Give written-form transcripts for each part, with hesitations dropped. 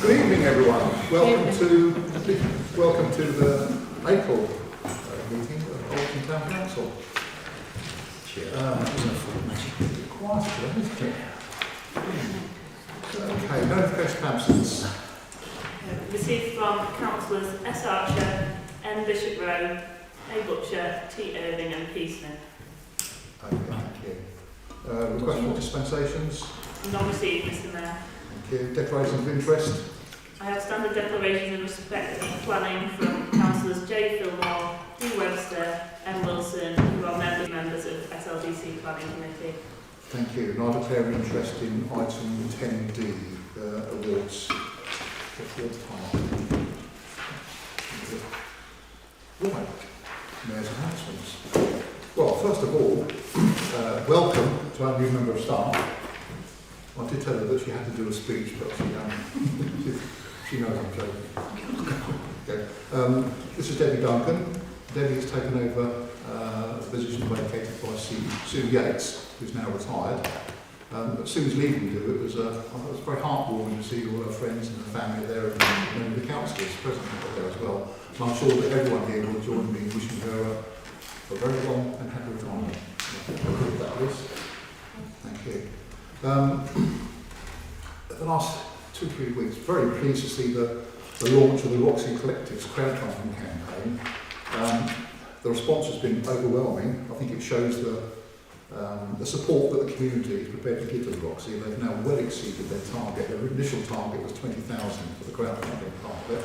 Good evening, everyone. Welcome to the April meeting of Ulverston Town Council. Okay, notification of absence. Received from councillors S. Archer, N. Bishop Rowe, A. Butcher, T. Irving and P. Smith. Okay, thank you. Request for dispensations. Not received, Mr. Mayor. Thank you. Declarations of interest. I have standard declarations in respect of planning from councillors J. Fillmore, D. Webster, M. Wilson, who are members of SLDC Planning Committee. Thank you. And I declare interest in item 10D, awards. Right, Mayor's announcements. Well, first of all, welcome to our new member of staff. I did tell her that she had to do a speech, but she knows I'm joking. Okay. This is Debbie Duncan. Debbie has taken over the position vacated by Sue Yates, who's now retired. Sue's leaving to it was very heartwarming to see all her friends and her family there and the councillors present there as well. And I'm sure that everyone here will join me in wishing her a very long and happy retirement. That is. Thank you. The last 2-3 weeks, very pleased to see the launch of the Roxy Collective's crowdfunding campaign. The response has been overwhelming. I think it shows the support that the community is prepared to give to the Roxy. They've now well exceeded their target. Their initial target was 20,000 for the crowdfunding part of it,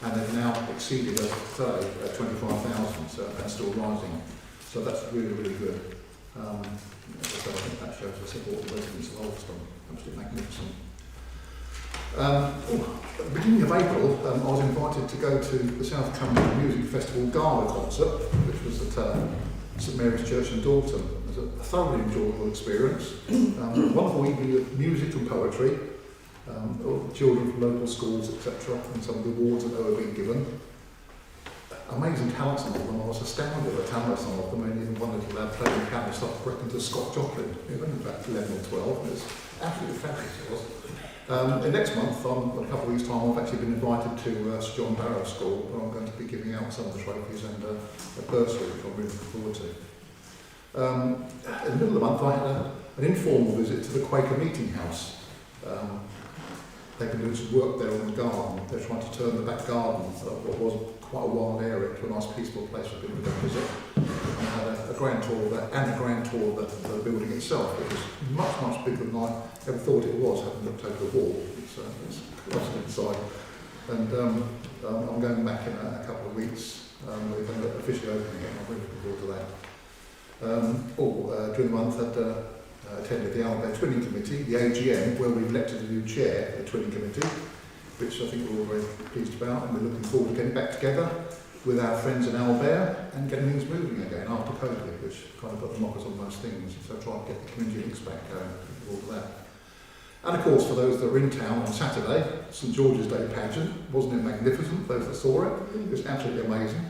and they've now exceeded, as I say, 25,000, so that's still rising. So that's really, really good. So I think that shows the support of the residents of Ulverston. Absolutely magnificent. At the beginning of April, I was invited to go to the South Cumbria Music Festival Gala concert, which was at St Mary's Church in Dalton. It was a thoroughly enjoyable experience. Wonderful evening of music and poetry, children from local schools, etc., and some of the awards that were being given. Amazing talent, some of them. I was astounded at the talent, some of them. And even one little lad playing the piano started breaking to Scott Joplin. He was only about 11 or 12. It was absolutely fabulous, it was. And next month, in a couple of weeks' time, I've actually been invited to Sir John Barrow School, where I'm going to be giving out some of the trophies and a bursary, which I'm really looking forward to. In the middle of the month, I had an informal visit to the Quaker Meeting House. They've been doing some work there on the garden. They're trying to turn the back garden, what was quite a wild area, to a nice peaceful place for people to go visit. And I had a grand tour of that and a grand tour of the building itself. It was much, much bigger than I ever thought it was, having looked over the wall. It's quite inside. And I'm going back in a couple of weeks. We're going to officially open again. I'm really looking forward to that. During the month, I attended the Albert Twinning Committee, the AGM, where we've elected a new chair for the Twinning Committee, which I think we're all very pleased about, and we're looking forward to getting back together with our friends in Albert and getting things moving again after COVID, which kind of put the knockers on most things. So try and get the community links back going, all of that. And of course, for those that were in town on Saturday, St George's Day pageant, wasn't it magnificent? Those that saw it, it was absolutely amazing.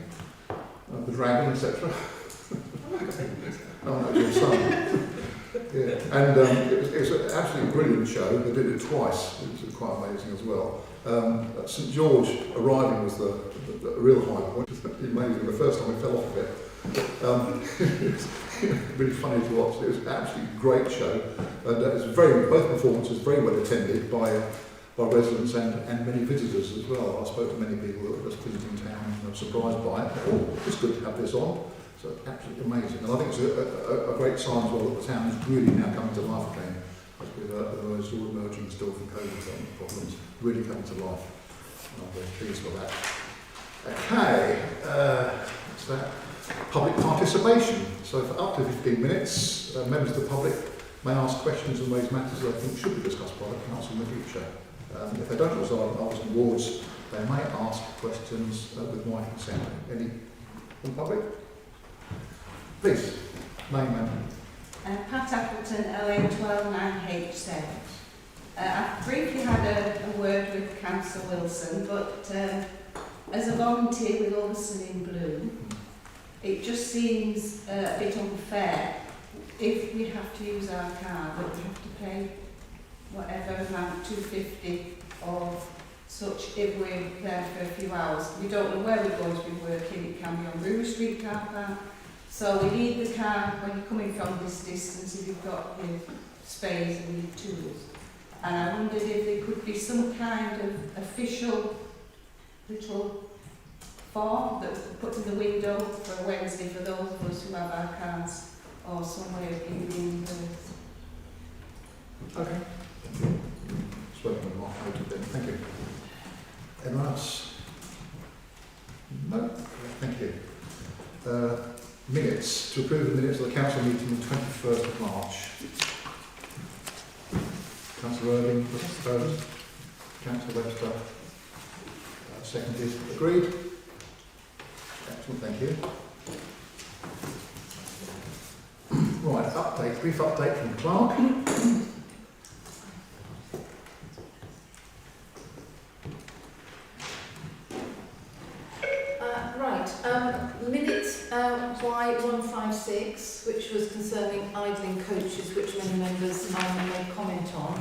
The dragon, etc. Oh, no, your son. Yeah, and it was an absolutely brilliant show. They did it twice. It was quite amazing as well. St George arriving was the real high point. It was amazing. The first time we fell off a bit. It was really funny to watch. It was an absolutely great show, and it was both performances very well attended by residents and many visitors as well. I spoke to many people that were just visiting town and were surprised by it. Oh, it's good to have this on. So absolutely amazing, and I think it's a great sign as well that the town is really now coming to life again, with those all emerging still from COVID problems really coming to life. And I'm very pleased with that. Okay, what's that? Public participation. So for up to 15 minutes, members of the public may ask questions and raise matters that they think should be discussed by the council in the future. If they don't reside in Ulverston wards, they may ask questions with my consent. Any from the public? Please, name and Pat Appleton, LA129HZ. I've briefly had a word with Councillor Wilson, but as a volunteer with Ulverston in Bloom, it just seems a bit unfair if we have to use our card, that we have to pay whatever amount, $250 of such if we're there for a few hours. We don't know where we're going to be working. It can be on Brewery Street car park. So we need the car when you're coming from this distance, if you've got your space and your tools. And I wondered if there could be some kind of official little form that we could put in the window for a Wednesday for those of us who have our cars, or somewhere in the universe. Okay. Thank you. Just working on my note then. Thank you. Anyone else? No? Thank you. Minutes. To approve the minutes of the council meeting on the 21st of March. Councillor Irving, proposed. Councillor Webster. Seconded. Agreed. Excellent, thank you. Right, update, brief update from Clark. Minute Y156, which was concerning idling coaches, which many members made comment on.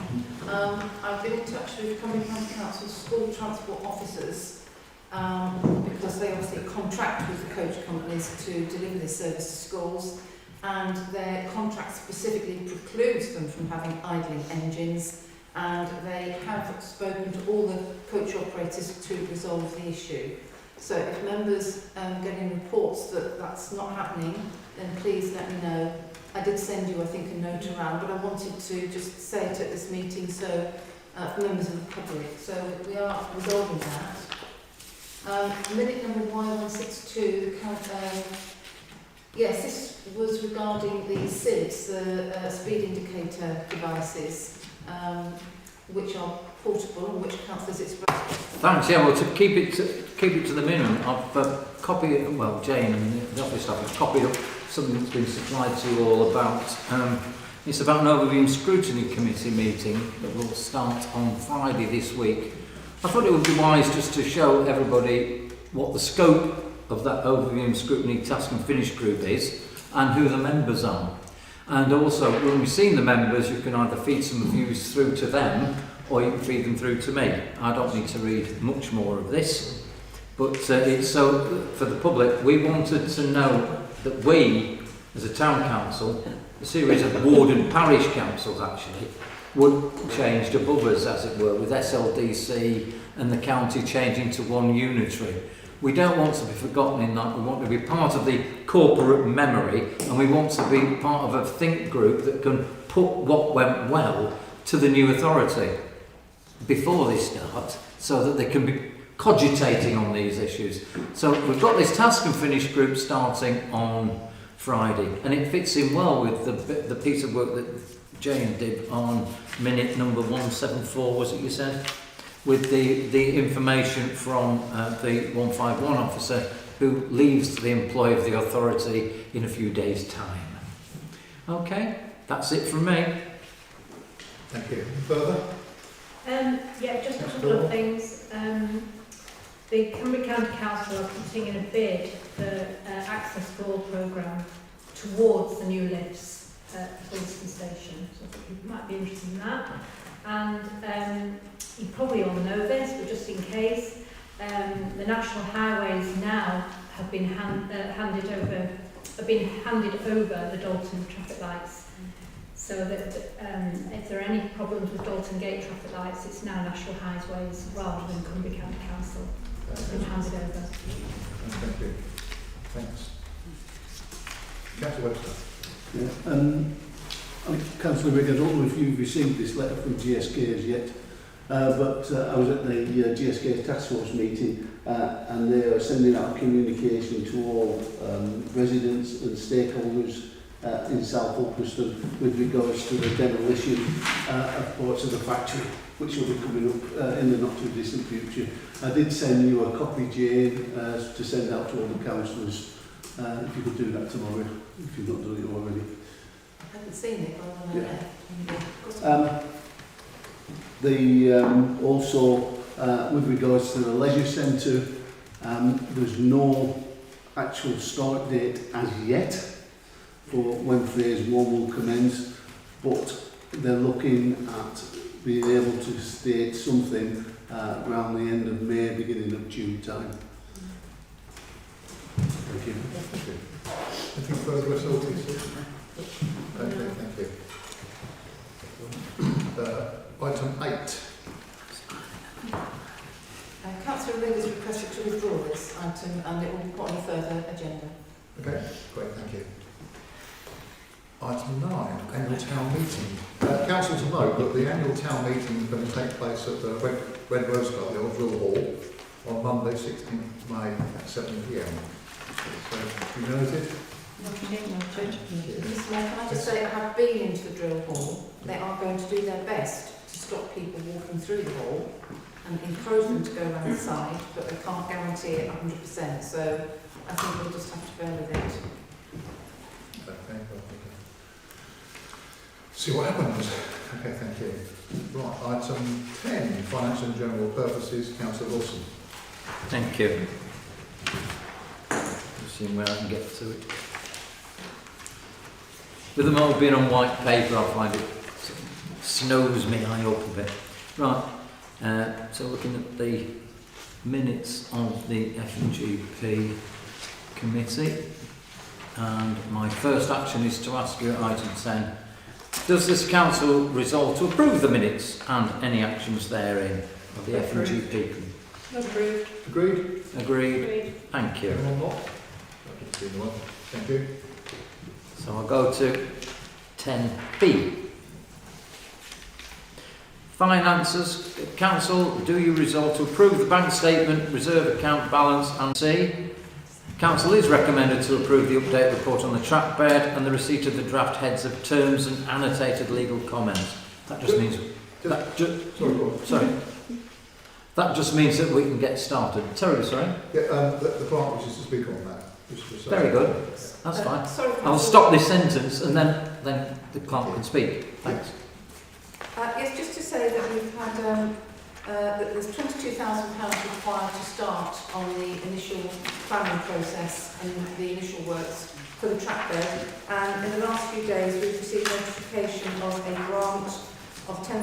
I've been in touch with Cumbria County Council school transport officers because they obviously contract with the coach companies to deliver this service to schools, and their contract specifically precludes them from having idling engines, and they have spoken to all the coach operators to resolve the issue. So if members get any reports that that's not happening, then please let me know. I did send you, I think, a note around, but I wanted to just say it at this meeting so for members of the public. So we are resolving that. Minute number Y162, yes, this was regarding the SIDs, the speed indicator devices, which are portable and which councillors expressed. Thanks. Yeah. Well, to keep it to the minimum, I've copied. Well, Jane and the office staff have copied up something that's been supplied to you all about. It's about an overview and scrutiny committee meeting that will start on Friday this week. I thought it would be wise just to show everybody what the scope of that overview and scrutiny task and finish group is and who the members are. And also, when we've seen the members, you can either feed some views through to them or you can feed them through to me. I don't need to read much more of this, but it's so for the public. We wanted to know that we, as a town council, a series of ward and parish councils actually, would changed above us, as it were, with SLDC and the county changing to one unitary. We don't want to be forgotten in that. We want to be part of the corporate memory, and we want to be part of a think group that can put what went well to the new authority before they start, so that they can be cogitating on these issues. So we've got this task and finish group starting on Friday, and it fits in well with the piece of work that Jane did on minute number 174, was it you said? With the information from the 151 officer who leaves the employ of the authority in a few days' time. Okay, that's it from me. Thank you. Further? Yeah, just a couple of things. The Cumbria County Council are putting in a bid for access for all programme towards the new lifts at Ulverston Station. So I think you might be interested in that. And you probably all know this, but just in case, the national highways now have been handed over the Dalton traffic lights. So that if there are any problems with Dalton Gate traffic lights, it's now National Highways rather than Cumbria County Council. It's been handed over. Thank you. Thanks. Councillor Webster. Yeah, Councillor Rigg, I don't know if you've received this letter from GSK as yet, but I was at the GSK task force meeting and they are sending out a communication to all residents and stakeholders in South Ulverston with regards to the demolition of parts of the factory, which will be coming up in the not too distant future. I did send you a copy, Jane, to send out to all the councillors. If you could do that tomorrow, if you've not done it already. I haven't seen it, but Also, with regards to the leisure centre, there's no actual start date as yet for when phase 1 will commence, but they're looking at being able to state something around the end of May, beginning of June time. Thank you. Anything further, SLTC? Okay, thank you. Item 8. Councillor Ring has requested to withdraw this item and it will be put on a further agenda. Okay, great, thank you. Item 9, annual town meeting. Council to note that the annual town meeting is going to take place at the Red Rose Club, the Old Drill Hall, on Monday, 16th May at 7 p.m. So, you noted? Mr Mayor, can I just say I have been into the drill hall. They are going to do their best to stop people walking through the hall and encourage them to go around the side, but they can't guarantee it 100%. So I think we'll just have to bear with it. Okay, well, okay. See what happens. Okay, thank you. Right, item 10, financial and general purposes, Councillor Wilson. Thank you. See where I can get to it. With them all being on white paper, I find it snows me eye up a bit. Right, so looking at the minutes of the F&GP committee, and my first action is to ask you at item 10, does this council resolve to approve the minutes and any actions therein of the F&GP committee? Approved. Agreed? Agreed. Thank you. Anyone not? Thank you. So I'll go to 10B. Finances. Council, do you resolve to approve the bank statement, reserve account balance and C? Council is recommended to approve the update report on the track bed and the receipt of the draft heads of terms and annotated legal comments. That just means... That just means that we can get started. Terribly sorry. Yeah, the clerk wishes to speak on that. Very good. That's fine. Sorry, I'll stop this sentence and then the clerk can speak. Thanks. Yes, just to say that we've had that there's £22,000 required to start on the initial planning process and the initial works for the track bed. And in the last few days, we've received notification of a grant of £10,000